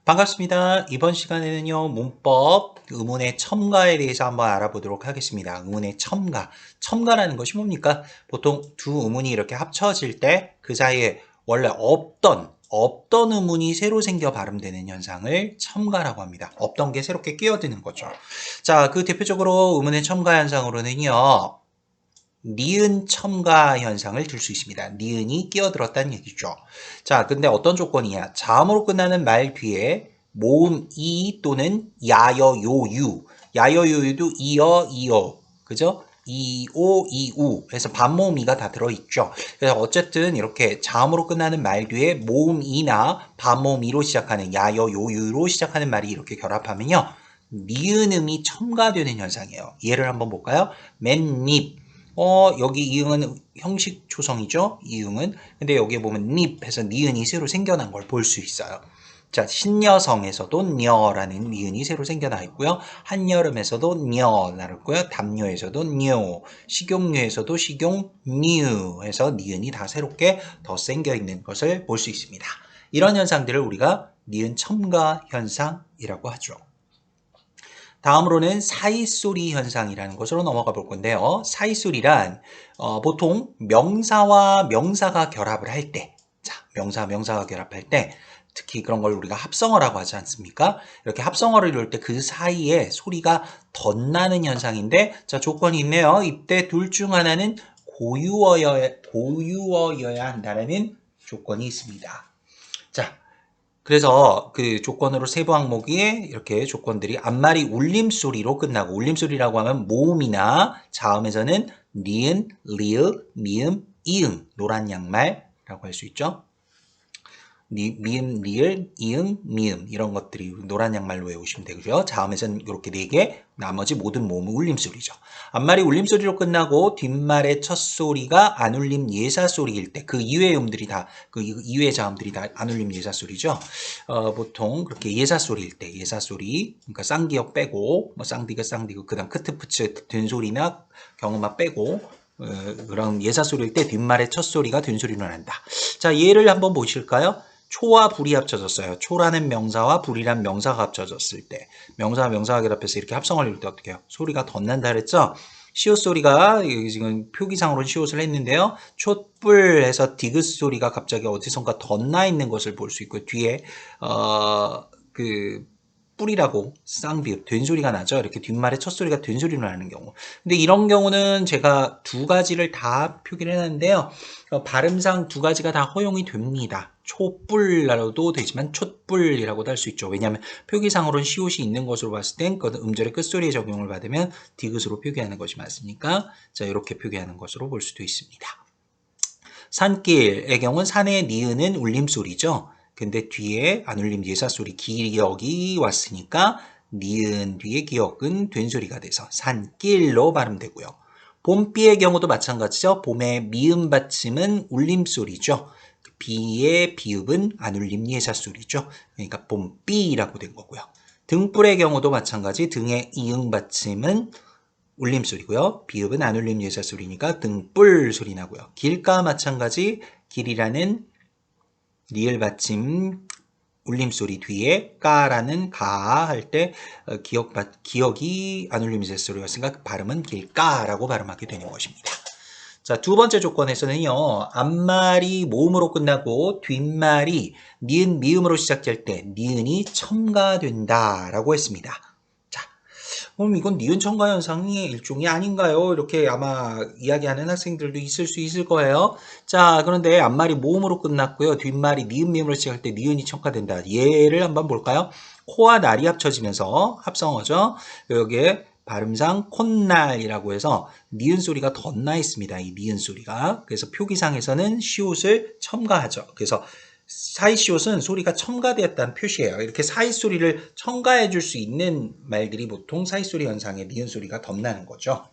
반갑습니다. 이번 시간에는요, 문법, 의문의 첨가에 대해서 한번 알아보도록 하겠습니다. 의문의 첨가. 첨가라는 것이 뭡니까? 보통 두 의문이 이렇게 합쳐질 때 그 사이에 원래 없던 의문이 새로 생겨 발음되는 현상을 첨가라고 합니다. 없던 게 새롭게 끼어드는 거죠. 자, 그 대표적으로 의문의 첨가 현상으로는요, 니은 첨가 현상을 들 수 있습니다. 니은이 끼어들었다는 얘기죠. 자, 근데 어떤 조건이야? 자음으로 끝나는 말 뒤에 모음 이 또는 야여 요유, 야여 요유도 이어 이어, 그죠? 이오 이우 해서 반모음이가 다 들어있죠. 그래서 어쨌든 이렇게 자음으로 끝나는 말 뒤에 모음 이나 반모음 이로 시작하는 야여 요유로 시작하는 말이 이렇게 결합하면요, 니은음이 첨가되는 현상이에요. 예를 한번 볼까요? 맨입. 여기 이응은 형식 초성이죠? 이응은. 근데 여기에 보면 닙 해서 니은이 새로 생겨난 걸 볼 수 있어요. 자, 신여성에서도 녀라는 니은이 새로 생겨나 있고요. 한여름에서도 녀 나왔고요. 담요에서도 뇨, 식용유에서도 식용뉴 해서 니은이 다 새롭게 더 생겨 있는 것을 볼 수 있습니다. 이런 현상들을 우리가 니은 첨가 현상이라고 하죠. 다음으로는 사이소리 현상이라는 것으로 넘어가 볼 건데요. 사이소리란 보통 명사와 명사가 결합을 할 때, 자, 명사가 결합할 때 특히 그런 걸 우리가 합성어라고 하지 않습니까? 이렇게 합성어를 이룰 때 그 사이에 소리가 덧나는 현상인데, 자, 조건이 있네요. 이때 둘 중 하나는 고유어여야 한다는 조건이 있습니다. 자, 그래서 그 조건으로 세부 항목에 이렇게 조건들이 앞말이 울림소리로 끝나고, 울림소리라고 하면 모음이나 자음에서는 니은, 리을, 미음, 이응, 노란 양말이라고 할 수 있죠. 미음, 리을, 이응, 미음 이런 것들이 노란 양말로 외우시면 되고요. 자음에서는 이렇게 4개, 나머지 모든 모음은 울림소리죠. 앞말이 울림소리로 끝나고 뒷말의 첫 소리가 안울림 예사소리일 때, 그 이외의 음들이 다, 그 이외의 자음들이 다 안울림 예사소리죠. 보통 그렇게 예사소리일 때, 예사소리, 그러니까 쌍기역 빼고, 뭐 쌍디귿, 그 다음 크트프츠, 된소리나 경음악 빼고, 그런 예사소리일 때 뒷말의 첫 소리가 된소리로 난다. 자, 예를 한번 보실까요? 초와 불이 합쳐졌어요. 초라는 명사와 불이란 명사가 합쳐졌을 때, 명사와 명사가 결합해서 이렇게 합성을 이룰 때 어떻게 해요? 소리가 덧난다 그랬죠? 시옷 소리가 지금 표기상으로는 시옷을 했는데요. 촛불해서 디귿 소리가 갑자기 어디선가 덧나 있는 것을 볼 수 있고, 뒤에 그 뿔이라고 쌍비읍 된소리가 나죠. 이렇게 뒷말에 첫 소리가 된소리로 나는 경우. 근데 이런 경우는 제가 두 가지를 다 표기를 해놨는데요. 발음상 두 가지가 다 허용이 됩니다. 촛불라도 되지만 촛불이라고도 할 수 있죠. 왜냐하면 표기상으로는 시옷이 있는 것으로 봤을 땐 그 음절의 끝소리에 적용을 받으면 디귿으로 표기하는 것이 맞으니까, 자, 이렇게 표기하는 것으로 볼 수도 있습니다. 산길의 경우는 산의 니은은 울림소리죠. 근데 뒤에 안울림 예사소리 기역이 왔으니까 니은 뒤에 기역은 된소리가 돼서 산길로 발음되고요. 봄비의 경우도 마찬가지죠. 봄의 미음 받침은 울림소리죠. 비의 비읍은 안울림 예사소리죠. 그러니까 봄비라고 된 거고요. 등불의 경우도 마찬가지. 등의 이응 받침은 울림소리고요. 비읍은 안울림 예사소리니까 등불 소리 나고요. 길과 마찬가지. 길이라는 리을 받침 울림소리 뒤에 까라는 가 할 때 기억이 안울림 예사소리였으니까 발음은 길까라고 발음하게 되는 것입니다. 자, 두 번째 조건에서는요, 앞말이 모음으로 끝나고 뒷말이 니은, 미음으로 시작될 때 니은이 첨가된다라고 했습니다. 그럼 이건 니은 첨가 현상이 일종이 아닌가요? 이렇게 아마 이야기하는 학생들도 있을 수 있을 거예요. 자, 그런데 앞말이 모음으로 끝났고요. 뒷말이 니은 미음으로 시작할 때 니은이 첨가된다. 예를 한번 볼까요? 코와 날이 합쳐지면서 합성어죠. 여기에 발음상 콧날이라고 해서 니은 소리가 덧나 있습니다. 이 니은 소리가. 그래서 표기상에서는 시옷을 첨가하죠. 그래서 사이시옷은 소리가 첨가되었다는 표시예요. 이렇게 사이 소리를 첨가해 줄 수 있는 말들이 보통 사이 소리 현상에 니은 소리가 덧나는 거죠.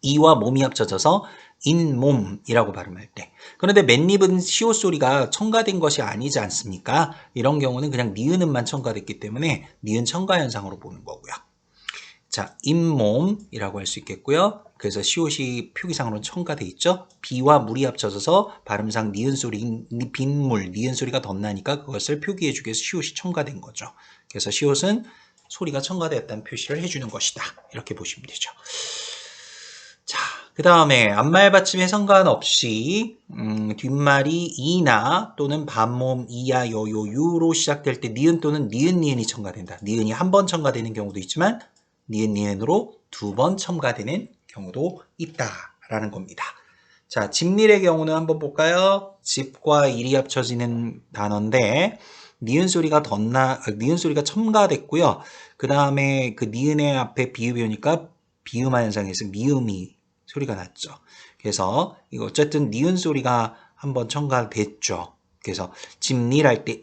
이와 몸이 합쳐져서 인몸이라고 발음할 때. 그런데 맨입은 시옷 소리가 첨가된 것이 아니지 않습니까? 이런 경우는 그냥 니은음만 첨가됐기 때문에 니은 첨가 현상으로 보는 거고요. 자, 잇몸이라고 할 수 있겠고요. 그래서 시옷이 표기상으로는 첨가돼 있죠. 비와 물이 합쳐져서 발음상 니은 소리, 빗물, 니은 소리가 덧나니까 그것을 표기해주기 위해서 시옷이 첨가된 거죠. 그래서 시옷은 소리가 첨가되었다는 표시를 해주는 것이다. 이렇게 보시면 되죠. 자, 그 다음에 앞말 받침에 상관없이 뒷말이 이나 또는 반모음 이야 여요 유로 시작될 때 니은 또는 니은이 첨가된다. 니은이 한 번 첨가되는 경우도 있지만 니은으로 두 번 첨가되는 경우도 있다라는 겁니다. 자, 집일의 경우는 한번 볼까요? 집과 일이 합쳐지는 단어인데 니은 소리가 첨가됐고요. 그 다음에 그 니은의 앞에 비읍이 오니까 비음화 현상에서 미음이 소리가 났죠. 그래서 이거 어쨌든 니은 소리가 한번 첨가됐죠. 그래서 집일 할 때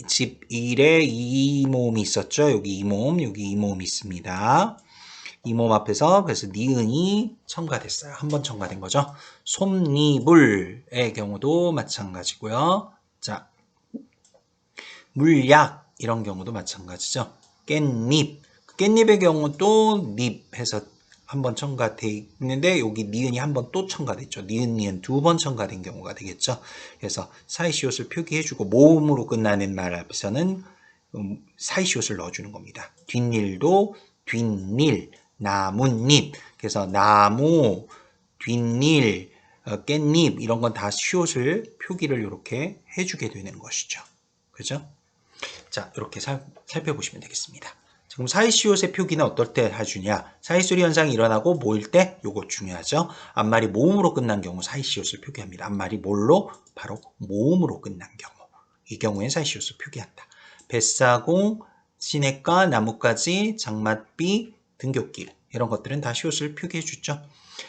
집일에 이 모음이 있었죠. 여기 이 모음, 여기 이 모음이 있습니다. 이 모음 앞에서 그래서 니은이 첨가됐어요. 한 번 첨가된 거죠. 솜니불의 경우도 마찬가지고요. 자, 물약 이런 경우도 마찬가지죠. 깻잎, 깻잎의 경우 또 잎 해서 한 번 첨가돼 있는데 여기 니은이 한 번 또 첨가됐죠. 니은 두 번 첨가된 경우가 되겠죠. 그래서 사이시옷을 표기해주고 모음으로 끝나는 말 앞에서는 사이시옷을 넣어주는 겁니다. 뒷일도 뒷일, 나뭇잎. 그래서 나무, 뒷일, 깻잎 이런 건 다 시옷을 표기를 이렇게 해주게 되는 것이죠. 그죠? 자, 이렇게 살펴보시면 되겠습니다. 지금 사이시옷의 표기는 어떨 때 해주냐? 사이소리 현상이 일어나고 모일 때 요거 중요하죠. 앞말이 모음으로 끝난 경우 사이시옷을 표기합니다. 앞말이 뭘로? 바로 모음으로 끝난 경우. 이 경우에 사이시옷을 표기한다. 뱃사공, 시냇가, 나뭇가지, 장맛비, 등굣길 이런 것들은 다 시옷을 표기해 주죠.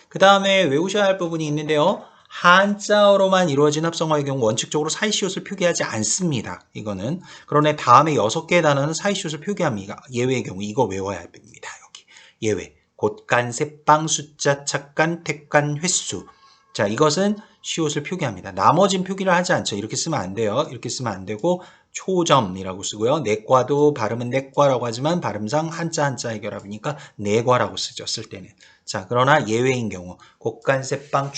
그 다음에 외우셔야 할 부분이 있는데요. 한자어로만 이루어진 합성어의 경우 원칙적으로 사이시옷을 표기하지 않습니다. 이거는. 그러나 다음에 6개의 단어는 사이시옷을 표기합니다. 예외의 경우 이거 외워야 합니다. 여기 예외. 곳간, 새빵, 숫자, 착간, 택간, 횟수. 자, 이것은 시옷을 표기합니다. 나머진 표기를 하지 않죠. 이렇게 쓰면 안 돼요. 이렇게 쓰면 안 되고 초점이라고 쓰고요. 내과도 발음은 내과라고 하지만 발음상 한자 해결합이니까 내과라고 쓰죠. 쓸 때는. 자, 그러나 예외인 경우 곳간, 새빵,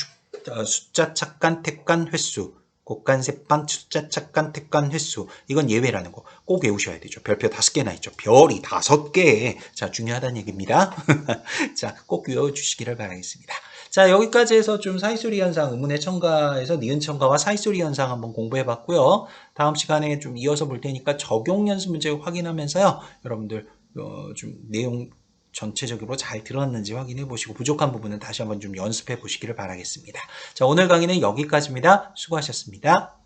숫자, 착간, 택간, 횟수. 곳간, 새빵, 숫자, 착간, 택간, 횟수. 이건 예외라는 거 꼭 외우셔야 되죠. 별표 5개나 있죠. 별이 5개. 자, 중요하다는 얘기입니다. 자, 꼭 외워주시기를 바라겠습니다. 자, 여기까지 해서 좀 사이소리 현상, 의문의 첨가에서 니은 첨가와 사이소리 현상 한번 공부해 봤고요. 다음 시간에 좀 이어서 볼 테니까 적용 연습 문제 확인하면서요. 여러분들 좀 내용 전체적으로 잘 들었는지 확인해 보시고 부족한 부분은 다시 한번 좀 연습해 보시기를 바라겠습니다. 자, 오늘 강의는 여기까지입니다. 수고하셨습니다.